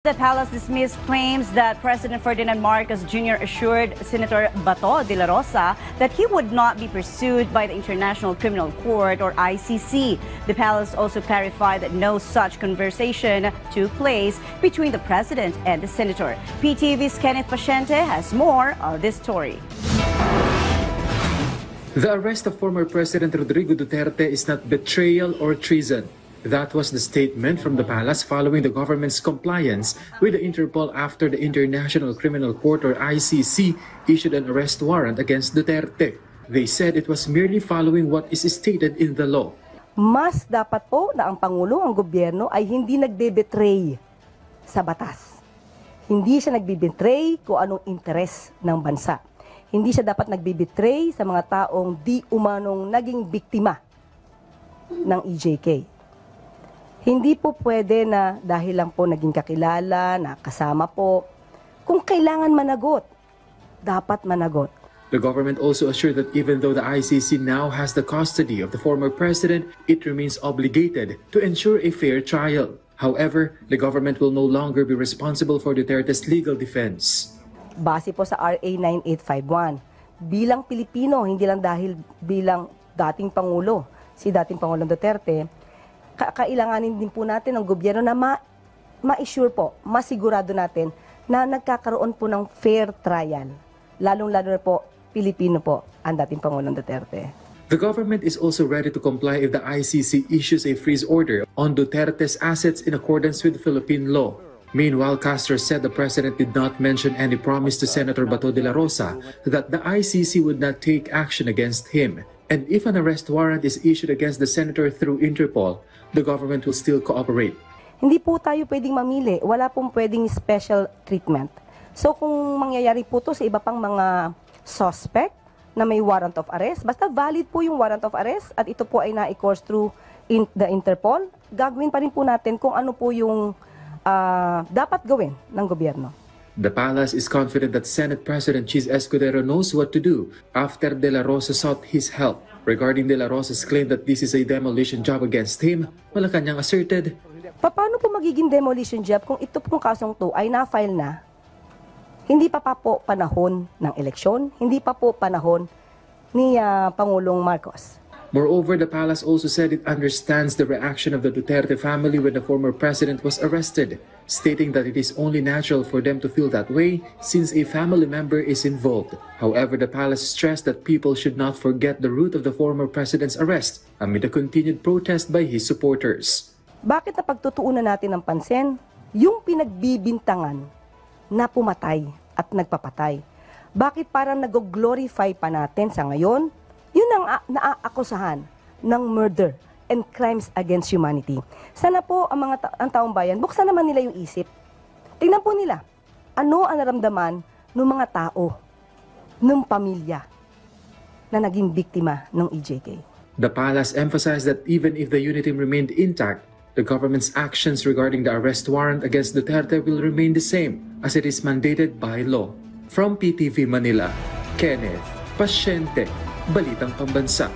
The palace dismissed claims that President Ferdinand Marcos Jr. assured Senator Bato de la Rosa that he would not be pursued by the International Criminal Court or ICC. The palace also clarified that no such conversation took place between the president and the senator. PTV's Kenneth Paciente has more of this story. The arrest of former President Rodrigo Duterte is not betrayal or treason. That was the statement from the palace following the government's compliance with the Interpol after the International Criminal Court or ICC issued an arrest warrant against Duterte. They said it was merely following what is stated in the law. Mas dapat po na ang Pangulo, ang gobyerno ay hindi nagbe-betray sa batas. Hindi siya nagbe-betray kung anong interes ng bansa. Hindi siya dapat nagbe-betray sa mga taong di umanong naging biktima ng EJK. Hindi po pwede na dahil lang po naging kakilala, nakasama po. Kung kailangan managot, dapat managot. The government also assured that even though the ICC now has the custody of the former president, it remains obligated to ensure a fair trial. However, the government will no longer be responsible for Duterte's legal defense. Base po sa RA 9851, bilang Pilipino, hindi lang dahil bilang dating Pangulo, si dating Pangulong Duterte, kailanganin din po natin ng gobyerno na ma-assure po, masigurado natin na nagkakaroon po ng fair trial. Lalong-lalo na po, Pilipino po ang dating Pangulong Duterte. The government is also ready to comply if the ICC issues a freeze order on Duterte's assets in accordance with Philippine law. Meanwhile, Castro said the president did not mention any promise to Senator Bato de la Rosa that the ICC would not take action against him. And if an arrest warrant is issued against the senator through Interpol, the government will still cooperate. Hindi po tayo pwedeng mamili. Wala pong pwedeng special treatment. So kung mangyayari po to sa iba pang mga suspect na may warrant of arrest, basta valid po yung warrant of arrest at ito po ay na-course through the Interpol, gagawin pa rin po natin kung ano po yung dapat gawin ng gobyerno. The palace is confident that Senate President Chis Escudero knows what to do after De La Rosa sought his help. Regarding De La Rosa's claim that this is a demolition job against him, Malacanang asserted, paano po magiging demolition job kung ito pong kasong to ay na-file na? Hindi pa po panahon ng eleksyon, hindi pa po panahon ni Pangulong Marcos. Moreover, the palace also said it understands the reaction of the Duterte family when the former president was arrested, stating that it is only natural for them to feel that way since a family member is involved. However, the palace stressed that people should not forget the root of the former president's arrest amid a continued protest by his supporters. Bakit na pagtutuunan natin ng pansin yung pinagbibintangan na pumatay at nagpapatay? Bakit parang nag-glorify pa natin sa ngayon? Yun ang naaakusahan ng murder and crimes against humanity. Sana po ang taong bayan, buksan naman nila yung isip. Tingnan po nila, ano ang naramdaman ng mga tao, ng pamilya na naging biktima ng EJK. The palace emphasized that even if the unit team remained intact, the government's actions regarding the arrest warrant against Duterte will remain the same as it is mandated by law. From PTV Manila, Kenneth Paciente, Balitang Pambansa.